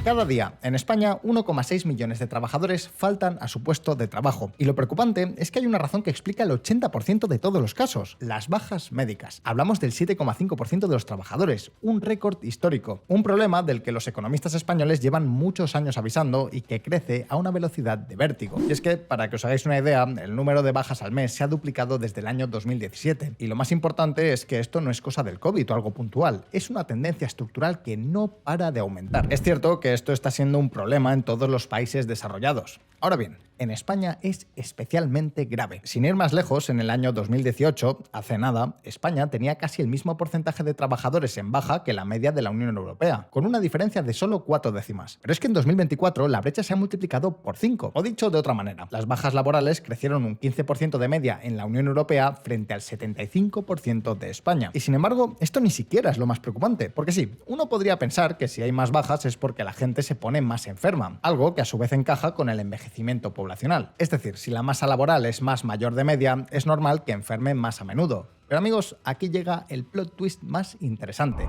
Cada día, en España, 1,6 millones de trabajadores faltan a su puesto de trabajo. Y lo preocupante es que hay una razón que explica el 80% de todos los casos: las bajas médicas. Hablamos del 7,5% de los trabajadores, un récord histórico. Un problema del que los economistas españoles llevan muchos años avisando y que crece a una velocidad de vértigo. Y es que, para que os hagáis una idea, el número de bajas al mes se ha duplicado desde el año 2017. Y lo más importante es que esto no es cosa del COVID o algo puntual, es una tendencia estructural que no para de aumentar. Es cierto que esto está siendo un problema en todos los países desarrollados. Ahora bien, en España es especialmente grave. Sin ir más lejos, en el año 2018, hace nada, España tenía casi el mismo porcentaje de trabajadores en baja que la media de la Unión Europea, con una diferencia de solo 4 décimas. Pero es que en 2024 la brecha se ha multiplicado por 5. O dicho de otra manera, las bajas laborales crecieron un 15% de media en la Unión Europea frente al 75% de España. Y sin embargo, esto ni siquiera es lo más preocupante, porque sí, uno podría pensar que si hay más bajas es porque la gente se pone más enferma, algo que a su vez encaja con el envejecimiento poblacional. Es decir, si la masa laboral es más mayor de media, es normal que enfermen más a menudo. Pero amigos, aquí llega el plot twist más interesante.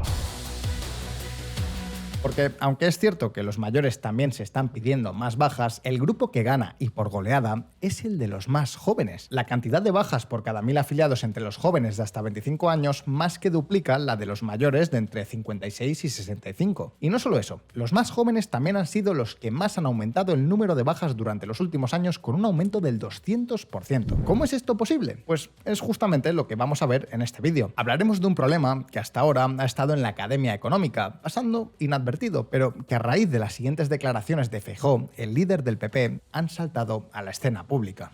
Porque, aunque es cierto que los mayores también se están pidiendo más bajas, el grupo que gana, y por goleada, es el de los más jóvenes. La cantidad de bajas por cada 1000 afiliados entre los jóvenes de hasta 25 años más que duplica la de los mayores de entre 56 y 65. Y no solo eso, los más jóvenes también han sido los que más han aumentado el número de bajas durante los últimos años, con un aumento del 200%. ¿Cómo es esto posible? Pues es justamente lo que vamos a ver en este vídeo. Hablaremos de un problema que hasta ahora ha estado en la academia económica, pasando inadvertido, pero que a raíz de las siguientes declaraciones de Feijóo, el líder del PP, han saltado a la escena pública.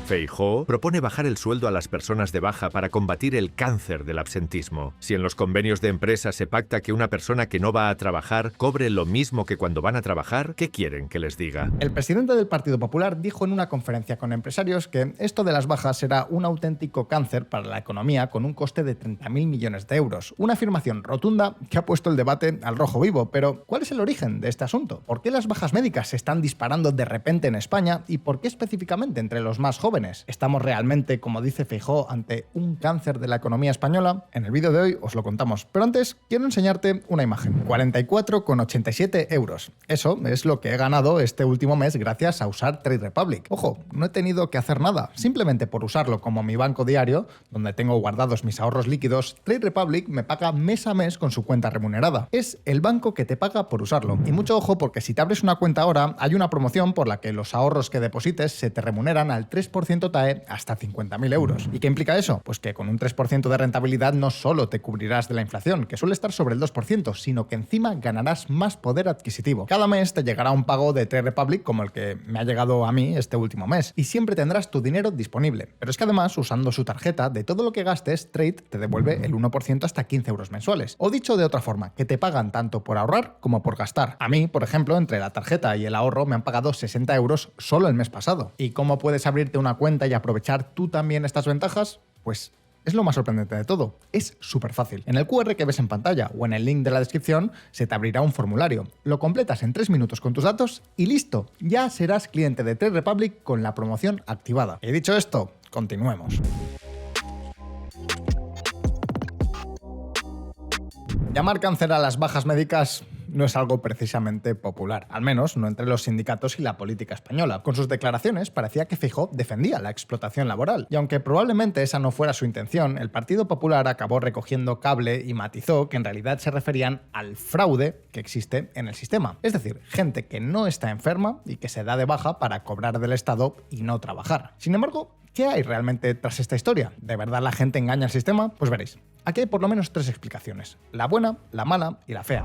Feijóo propone bajar el sueldo a las personas de baja para combatir el cáncer del absentismo. Si en los convenios de empresa se pacta que una persona que no va a trabajar cobre lo mismo que cuando van a trabajar, ¿qué quieren que les diga? El presidente del Partido Popular dijo en una conferencia con empresarios que esto de las bajas será un auténtico cáncer para la economía con un coste de 30.000 millones de euros. Una afirmación rotunda que ha puesto el debate al rojo vivo. Pero, ¿cuál es el origen de este asunto? ¿Por qué las bajas médicas se están disparando de repente en España y por qué específicamente entre los más jóvenes? ¿Estamos realmente, como dice Feijóo, ante un cáncer de la economía española? En el vídeo de hoy os lo contamos, pero antes quiero enseñarte una imagen. 44,87 euros. Eso es lo que he ganado este último mes gracias a usar Trade Republic. Ojo, no he tenido que hacer nada, simplemente por usarlo como mi banco diario, donde tengo guardados mis ahorros líquidos. Trade Republic me paga mes a mes con su cuenta remunerada. Es el banco que te paga por usarlo. Y mucho ojo, porque si te abres una cuenta ahora, hay una promoción por la que los ahorros que deposites se te remuneran al 3% TAE hasta 50.000 euros. ¿Y qué implica eso? Pues que con un 3% de rentabilidad no solo te cubrirás de la inflación, que suele estar sobre el 2%, sino que encima ganarás más poder adquisitivo. Cada mes te llegará un pago de Trade Republic como el que me ha llegado a mí este último mes, y siempre tendrás tu dinero disponible. Pero es que además, usando su tarjeta, de todo lo que gastes, Trade te devuelve el 1% hasta 15 euros mensuales. O dicho de otra forma, que te pagan tanto por ahorrar como por gastar. A mí, por ejemplo, entre la tarjeta y el ahorro me han pagado 60 euros solo el mes pasado. ¿Y cómo puedes abrirte una cuenta y aprovechar tú también estas ventajas? Pues es lo más sorprendente de todo. Es súper fácil. En el QR que ves en pantalla o en el link de la descripción se te abrirá un formulario. Lo completas en 3 minutos con tus datos y listo. Ya serás cliente de Trade Republic con la promoción activada. Y dicho esto, continuemos. Llamar cáncer a las bajas médicas no es algo precisamente popular, al menos no entre los sindicatos y la política española. Con sus declaraciones parecía que Feijóo defendía la explotación laboral, y aunque probablemente esa no fuera su intención, el Partido Popular acabó recogiendo cable y matizó que en realidad se referían al fraude que existe en el sistema. Es decir, gente que no está enferma y que se da de baja para cobrar del Estado y no trabajar. Sin embargo, ¿qué hay realmente tras esta historia? ¿De verdad la gente engaña al sistema? Pues veréis. Aquí hay por lo menos 3 explicaciones: la buena, la mala y la fea.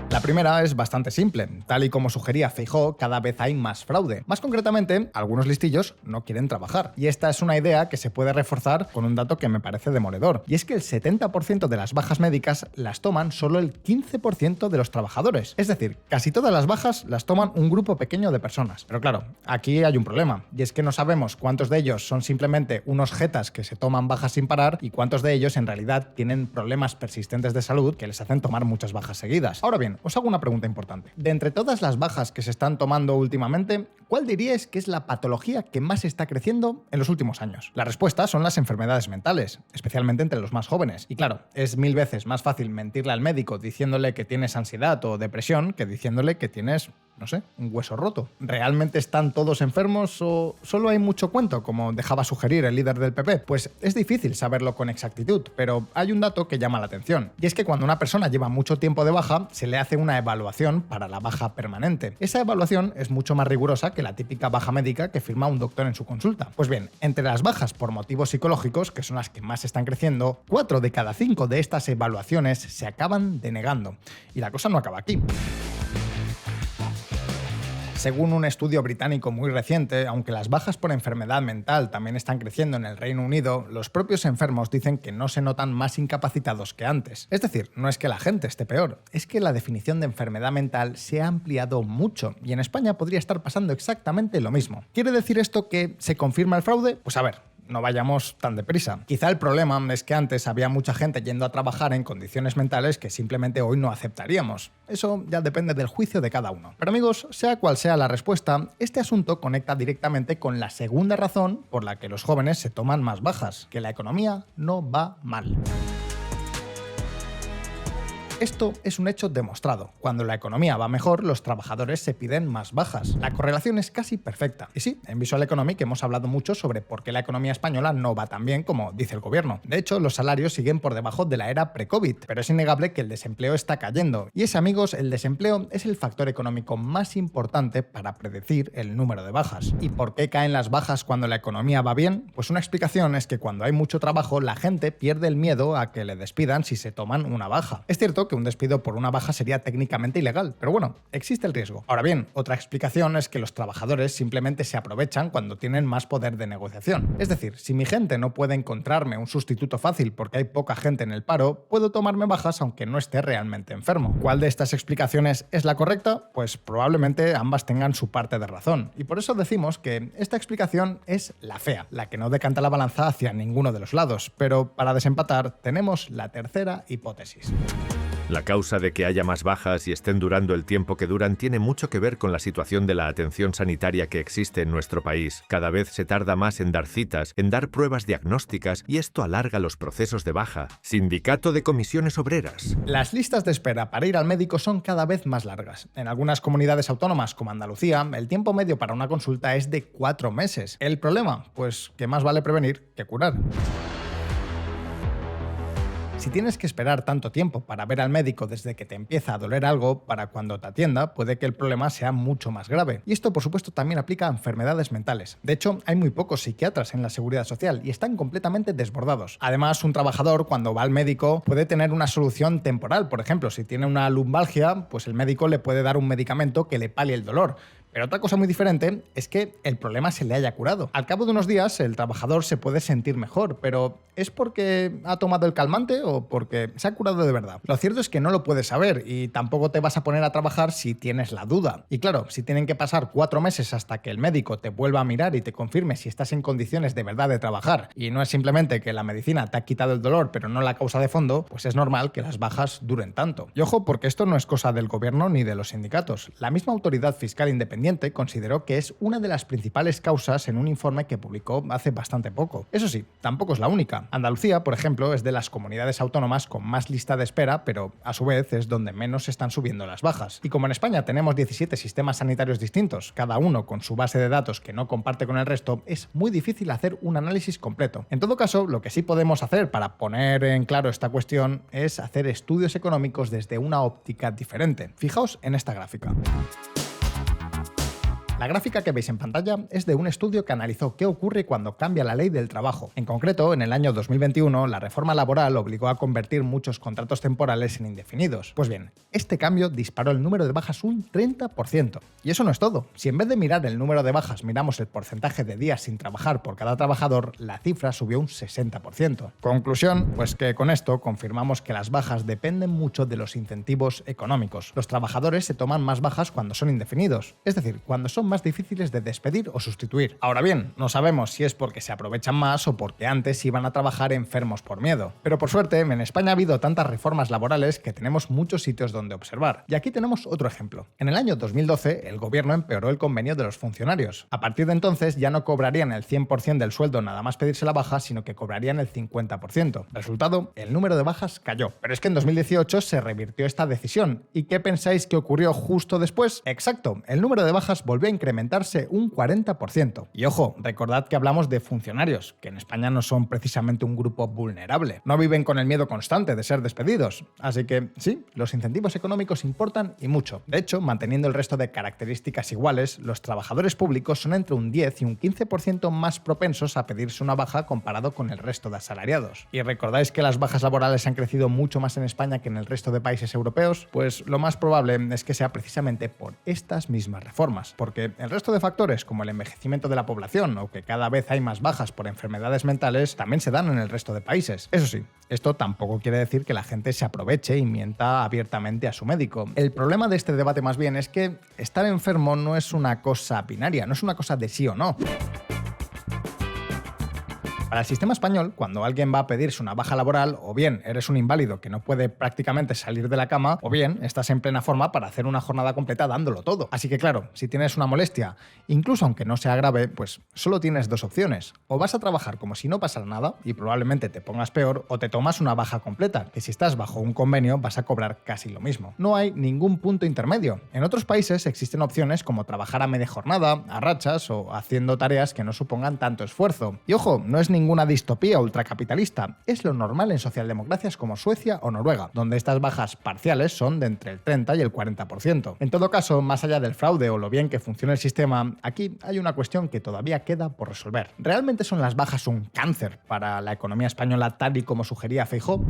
La primera es bastante simple. Tal y como sugería Feijóo, cada vez hay más fraude. Más concretamente, algunos listillos no quieren trabajar. Y esta es una idea que se puede reforzar con un dato que me parece demoledor. Y es que el 70% de las bajas médicas las toman solo el 15% de los trabajadores. Es decir, casi todas las bajas las toman un grupo pequeño de personas. Pero claro, aquí hay un problema. Y es que no sabemos cuántos de ellos son simplemente unos jetas que se toman bajas sin parar y cuántos de ellos en realidad tienen problemas persistentes de salud que les hacen tomar muchas bajas seguidas. Ahora bien, os hago una pregunta importante. De entre todas las bajas que se están tomando últimamente, ¿cuál diríais que es la patología que más está creciendo en los últimos años? La respuesta son las enfermedades mentales, especialmente entre los más jóvenes. Y claro, es 1000 veces más fácil mentirle al médico diciéndole que tienes ansiedad o depresión que diciéndole que tienes, no sé, un hueso roto. ¿Realmente están todos enfermos o solo hay mucho cuento, como dejaba sugerir el líder del PP? Pues es difícil saberlo con exactitud, pero hay un dato que llama la atención. Y es que cuando una persona lleva mucho tiempo de baja, se le hace una evaluación para la baja permanente. Esa evaluación es mucho más rigurosa que la típica baja médica que firma un doctor en su consulta. Pues bien, entre las bajas por motivos psicológicos, que son las que más están creciendo, 4 de cada 5 de estas evaluaciones se acaban denegando. Y la cosa no acaba aquí. Según un estudio británico muy reciente, aunque las bajas por enfermedad mental también están creciendo en el Reino Unido, los propios enfermos dicen que no se notan más incapacitados que antes. Es decir, no es que la gente esté peor, es que la definición de enfermedad mental se ha ampliado mucho y en España podría estar pasando exactamente lo mismo. ¿Quiere decir esto que se confirma el fraude? Pues a ver, no vayamos tan deprisa. Quizá el problema es que antes había mucha gente yendo a trabajar en condiciones mentales que simplemente hoy no aceptaríamos. Eso ya depende del juicio de cada uno. Pero amigos, sea cual sea la respuesta, este asunto conecta directamente con la segunda razón por la que los jóvenes se toman más bajas, que la economía no va mal. Esto es un hecho demostrado. Cuando la economía va mejor, los trabajadores se piden más bajas. La correlación es casi perfecta. Y sí, en Visual Economic hemos hablado mucho sobre por qué la economía española no va tan bien como dice el gobierno. De hecho, los salarios siguen por debajo de la era pre-COVID, pero es innegable que el desempleo está cayendo. Y ese, amigos, el desempleo es el factor económico más importante para predecir el número de bajas. ¿Y por qué caen las bajas cuando la economía va bien? Pues una explicación es que cuando hay mucho trabajo, la gente pierde el miedo a que le despidan si se toman una baja. Es cierto que un despido por una baja sería técnicamente ilegal, pero bueno, existe el riesgo. Ahora bien, otra explicación es que los trabajadores simplemente se aprovechan cuando tienen más poder de negociación. Es decir, si mi gente no puede encontrarme un sustituto fácil porque hay poca gente en el paro, puedo tomarme bajas aunque no esté realmente enfermo. ¿Cuál de estas explicaciones es la correcta? Pues probablemente ambas tengan su parte de razón. Y por eso decimos que esta explicación es la fea, la que no decanta la balanza hacia ninguno de los lados. Pero para desempatar tenemos la tercera hipótesis. La causa de que haya más bajas y estén durando el tiempo que duran tiene mucho que ver con la situación de la atención sanitaria que existe en nuestro país. Cada vez se tarda más en dar citas, en dar pruebas diagnósticas y esto alarga los procesos de baja. Sindicato de Comisiones Obreras. Las listas de espera para ir al médico son cada vez más largas. En algunas comunidades autónomas como Andalucía, el tiempo medio para una consulta es de 4 meses. ¿El problema? Pues que más vale prevenir que curar. Si tienes que esperar tanto tiempo para ver al médico desde que te empieza a doler algo para cuando te atienda, puede que el problema sea mucho más grave. Y esto, por supuesto, también aplica a enfermedades mentales. De hecho, hay muy pocos psiquiatras en la seguridad social y están completamente desbordados. Además, un trabajador cuando va al médico puede tener una solución temporal. Por ejemplo, si tiene una lumbalgia, pues el médico le puede dar un medicamento que le palie el dolor. Pero otra cosa muy diferente es que el problema se le haya curado. Al cabo de unos días, el trabajador se puede sentir mejor, pero ¿es porque ha tomado el calmante o porque se ha curado de verdad? Lo cierto es que no lo puedes saber y tampoco te vas a poner a trabajar si tienes la duda. Y claro, si tienen que pasar 4 meses hasta que el médico te vuelva a mirar y te confirme si estás en condiciones de verdad de trabajar y no es simplemente que la medicina te ha quitado el dolor pero no la causa de fondo, pues es normal que las bajas duren tanto. Y ojo, porque esto no es cosa del gobierno ni de los sindicatos. La misma autoridad fiscal independiente consideró que es una de las principales causas en un informe que publicó hace bastante poco. Eso sí, tampoco es la única. Andalucía, por ejemplo, es de las comunidades autónomas con más lista de espera, pero a su vez es donde menos están subiendo las bajas. Y como en España tenemos 17 sistemas sanitarios distintos, cada uno con su base de datos que no comparte con el resto, es muy difícil hacer un análisis completo. En todo caso, lo que sí podemos hacer para poner en claro esta cuestión es hacer estudios económicos desde una óptica diferente. Fijaos en esta gráfica. La gráfica que veis en pantalla es de un estudio que analizó qué ocurre cuando cambia la ley del trabajo. En concreto, en el año 2021, la reforma laboral obligó a convertir muchos contratos temporales en indefinidos. Pues bien, este cambio disparó el número de bajas un 30%. Y eso no es todo. Si en vez de mirar el número de bajas miramos el porcentaje de días sin trabajar por cada trabajador, la cifra subió un 60%. Conclusión, pues que con esto confirmamos que las bajas dependen mucho de los incentivos económicos. Los trabajadores se toman más bajas cuando son indefinidos. Es decir, cuando son más difíciles de despedir o sustituir. Ahora bien, no sabemos si es porque se aprovechan más o porque antes iban a trabajar enfermos por miedo. Pero por suerte, en España ha habido tantas reformas laborales que tenemos muchos sitios donde observar. Y aquí tenemos otro ejemplo. En el año 2012, el gobierno empeoró el convenio de los funcionarios. A partir de entonces ya no cobrarían el 100% del sueldo nada más pedirse la baja, sino que cobrarían el 50%. Resultado, el número de bajas cayó. Pero es que en 2018 se revirtió esta decisión. ¿Y qué pensáis que ocurrió justo después? Exacto, el número de bajas volvió a incrementarse un 40%. Y ojo, recordad que hablamos de funcionarios, que en España no son precisamente un grupo vulnerable. No viven con el miedo constante de ser despedidos. Así que sí, los incentivos económicos importan y mucho. De hecho, manteniendo el resto de características iguales, los trabajadores públicos son entre un 10 y un 15% más propensos a pedirse una baja comparado con el resto de asalariados. ¿Y recordáis que las bajas laborales han crecido mucho más en España que en el resto de países europeos? Pues lo más probable es que sea precisamente por estas mismas reformas, porque el resto de factores, como el envejecimiento de la población o que cada vez hay más bajas por enfermedades mentales, también se dan en el resto de países. Eso sí, esto tampoco quiere decir que la gente se aproveche y mienta abiertamente a su médico. El problema de este debate más bien es que estar enfermo no es una cosa binaria, no es una cosa de sí o no. Para el sistema español, cuando alguien va a pedirse una baja laboral, o bien eres un inválido que no puede prácticamente salir de la cama, o bien estás en plena forma para hacer una jornada completa dándolo todo. Así que claro, si tienes una molestia, incluso aunque no sea grave, pues solo tienes dos opciones. O vas a trabajar como si no pasara nada, y probablemente te pongas peor, o te tomas una baja completa, que si estás bajo un convenio vas a cobrar casi lo mismo. No hay ningún punto intermedio. En otros países existen opciones como trabajar a media jornada, a rachas o haciendo tareas que no supongan tanto esfuerzo. Y ojo, no es ninguna distopía ultracapitalista. Es lo normal en socialdemocracias como Suecia o Noruega, donde estas bajas parciales son de entre el 30 y el 40%. En todo caso, más allá del fraude o lo bien que funciona el sistema, aquí hay una cuestión que todavía queda por resolver. ¿Realmente son las bajas un cáncer para la economía española tal y como sugería Feijóo?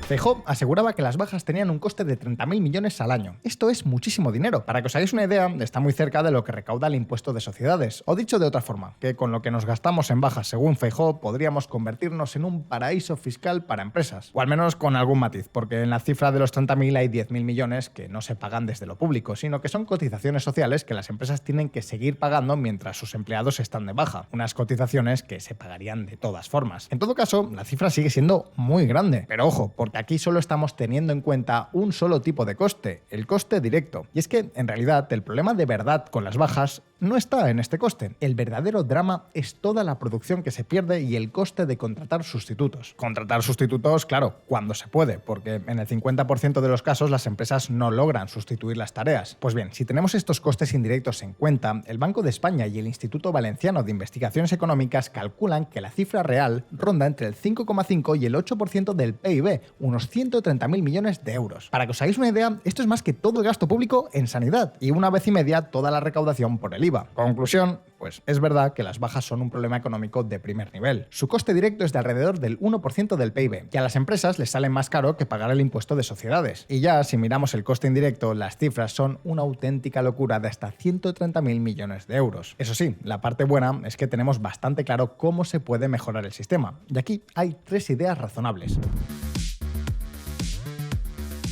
Feijóo aseguraba que las bajas tenían un coste de 30.000 millones al año. Esto es muchísimo dinero. Para que os hagáis una idea, está muy cerca de lo que recauda el impuesto de sociedades. O dicho de otra forma, que con lo que nos gastamos en bajas según Feijóo, podríamos convertirnos en un paraíso fiscal para empresas. O al menos con algún matiz, porque en la cifra de los 30.000 hay 10.000 millones que no se pagan desde lo público, sino que son cotizaciones sociales que las empresas tienen que seguir pagando mientras sus empleados están de baja. Unas cotizaciones que se pagarían de todas formas. En todo caso, la cifra sigue siendo muy grande. Pero ojo, porque aquí solo estamos teniendo en cuenta un solo tipo de coste, el coste directo. Y es que, en realidad, el problema de verdad con las bajas no está en este coste. El verdadero drama es toda la producción que se pierde y el coste de contratar sustitutos. Contratar sustitutos, claro, cuando se puede, porque en el 50% de los casos las empresas no logran sustituir las tareas. Pues bien, si tenemos estos costes indirectos en cuenta, el Banco de España y el Instituto Valenciano de Investigaciones Económicas calculan que la cifra real ronda entre el 5,5 y el 8% del PIB, unos 130.000 millones de euros. Para que os hagáis una idea, esto es más que todo el gasto público en sanidad y una vez y media toda la recaudación por el IVA. Conclusión, pues es verdad que las bajas son un problema económico de primer nivel. Su coste directo es de alrededor del 1% del PIB, que a las empresas les sale más caro que pagar el impuesto de sociedades. Y ya, si miramos el coste indirecto, las cifras son una auténtica locura de hasta 130.000 millones de euros. Eso sí, la parte buena es que tenemos bastante claro cómo se puede mejorar el sistema. Y aquí hay 3 ideas razonables.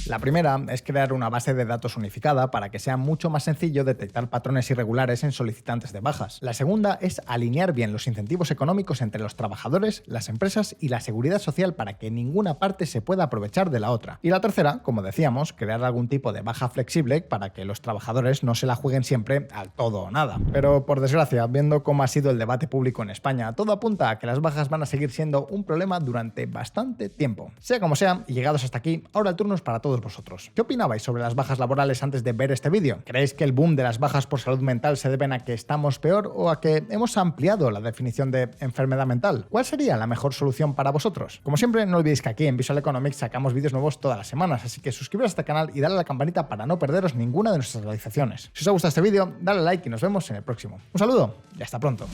La primera es crear una base de datos unificada para que sea mucho más sencillo detectar patrones irregulares en solicitantes de bajas. La segunda es alinear bien los incentivos económicos entre los trabajadores, las empresas y la seguridad social para que ninguna parte se pueda aprovechar de la otra. Y la tercera, como decíamos, crear algún tipo de baja flexible para que los trabajadores no se la jueguen siempre al todo o nada. Pero por desgracia, viendo cómo ha sido el debate público en España, todo apunta a que las bajas van a seguir siendo un problema durante bastante tiempo. Sea como sea, y llegados hasta aquí, ahora el turno es para todos vosotros. ¿Qué opinabais sobre las bajas laborales antes de ver este vídeo? ¿Creéis que el boom de las bajas por salud mental se deben a que estamos peor o a que hemos ampliado la definición de enfermedad mental? ¿Cuál sería la mejor solución para vosotros? Como siempre, no olvidéis que aquí en Visual Economics sacamos vídeos nuevos todas las semanas, así que suscribiros a este canal y dale a la campanita para no perderos ninguna de nuestras actualizaciones. Si os ha gustado este vídeo, dale like y nos vemos en el próximo. Un saludo y hasta pronto.